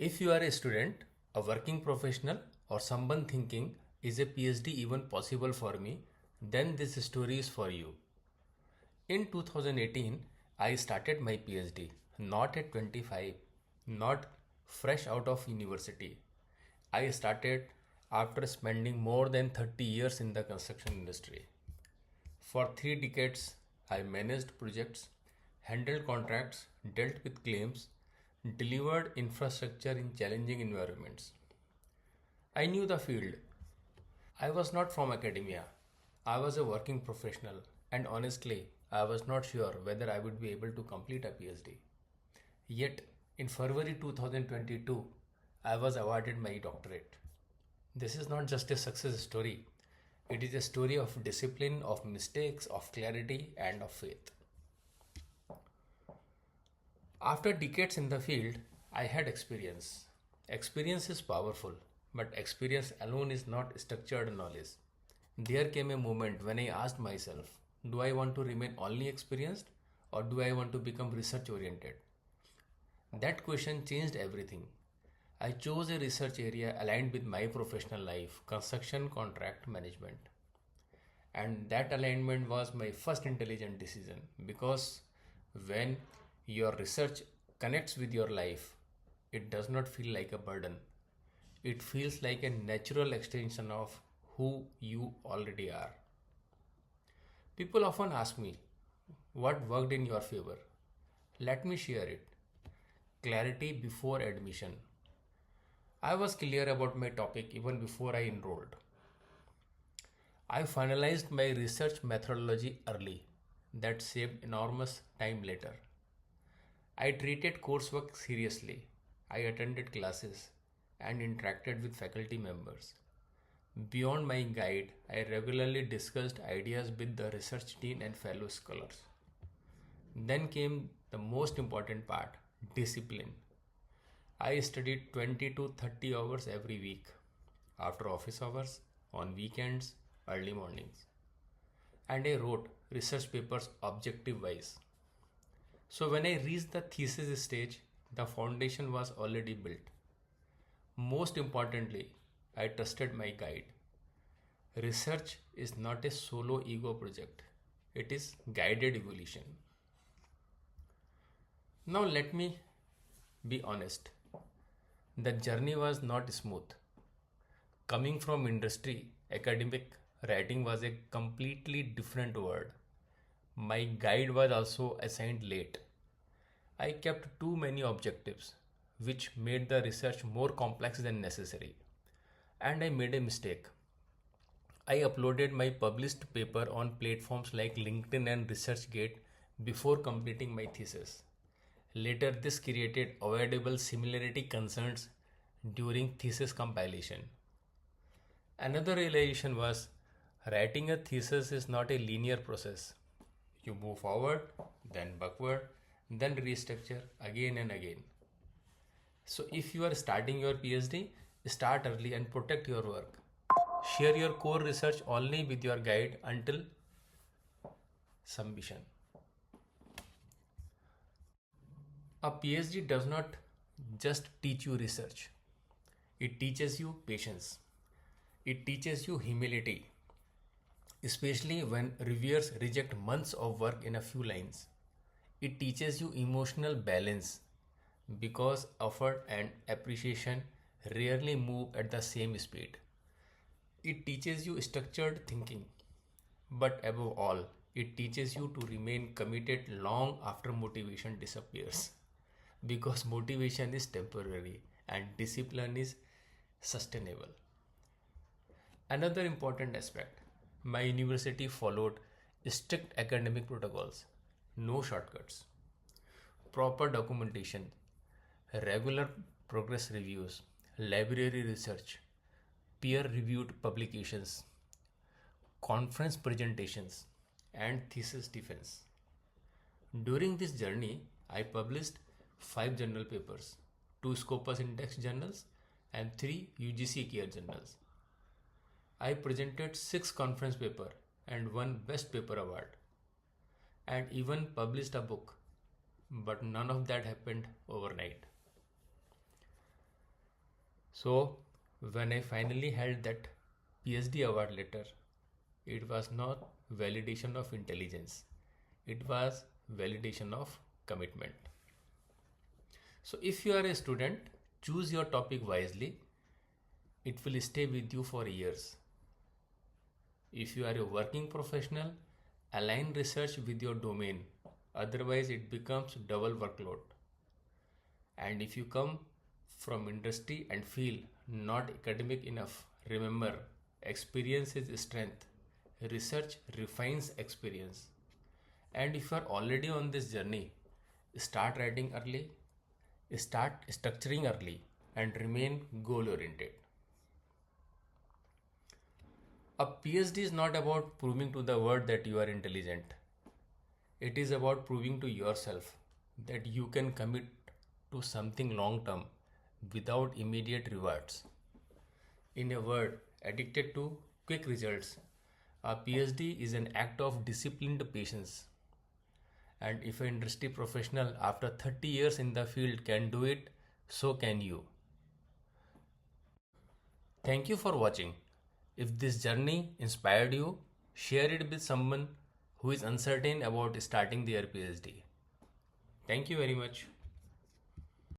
If you are a student, a working professional, or someone thinking, is a PhD even possible for me? Then this story is for you. In 2018, I started my PhD, not at 25, not fresh out of university. I started after spending more than 30 years in the construction industry. For 3 decades, I managed projects, handled contracts, dealt with claims, delivered infrastructure in challenging environments. I knew the field. I was not from academia. I was a working professional, and honestly, I was not sure whether I would be able to complete a PhD. Yet, in February 2022, I was awarded my doctorate. This is not just a success story, it is a story of discipline, of mistakes, of clarity, and of faith. After decades in the field, I had experience. Experience is powerful, but experience alone is not structured knowledge. There came a moment when I asked myself, do I want to remain only experienced or do I want to become research oriented? That question changed everything. I chose a research area aligned with my professional life, construction contract management. And that alignment was my first intelligent decision because when your research connects with your life, it does not feel like a burden. It feels like a natural extension of who you already are. People often ask me, what worked in your favor? Let me share it. Clarity before admission. I was clear about my topic even before I enrolled. I finalized my research methodology early. That saved enormous time later. I treated coursework seriously. I attended classes and interacted with faculty members. Beyond my guide, I regularly discussed ideas with the research team and fellow scholars. Then came the most important part, discipline. I studied 20 to 30 hours every week, after office hours, on weekends, early mornings. And I wrote research papers objective wise. So when I reached the thesis stage, the foundation was already built. Most importantly, I trusted my guide. Research is not a solo ego project, it is guided evolution. Now let me be honest. The journey was not smooth. Coming from industry, academic writing was a completely different world. My guide was also assigned late. I kept too many objectives, which made the research more complex than necessary. And I made a mistake. I uploaded my published paper on platforms like LinkedIn and ResearchGate before completing my thesis. Later, this created avoidable similarity concerns during thesis compilation. Another realization was writing a thesis is not a linear process. You move forward, then backward, then restructure again and again. So, if you are starting your PhD, start early and protect your work. Share your core research only with your guide until submission. A PhD does not just teach you research, it teaches you patience, it teaches you humility, especially when reviewers reject months of work in a few lines. It teaches you emotional balance because effort and appreciation rarely move at the same speed. It teaches you structured thinking, but above all, it teaches you to remain committed long after motivation disappears. Because motivation is temporary and discipline is sustainable. Another important aspect, my university followed strict academic protocols, no shortcuts, proper documentation, regular progress reviews, library research, peer reviewed publications, conference presentations, and thesis defense. During this journey, I published 5 journal papers, 2 Scopus Index journals, and 3 UGC Care journals. I presented 6 conference papers and 1 Best Paper Award, and even published a book, but none of that happened overnight. So when I finally held that PhD award letter, it was not validation of intelligence, it was validation of commitment. So if you are a student, choose your topic wisely, it will stay with you for years. If you are a working professional, align research with your domain, otherwise it becomes double workload. And if you come from industry and feel not academic enough, remember, experience is strength. Research refines experience. And if you are already on this journey, start writing early, start structuring early, and remain goal oriented. A PhD is not about proving to the world that you are intelligent. It is about proving to yourself that you can commit to something long term without immediate rewards. In a word, addicted to quick results, a PhD is an act of disciplined patience. And if an industry professional after 30 years in the field can do it, so can you. Thank you for watching. If this journey inspired you, share it with someone who is uncertain about starting their PhD. Thank you very much.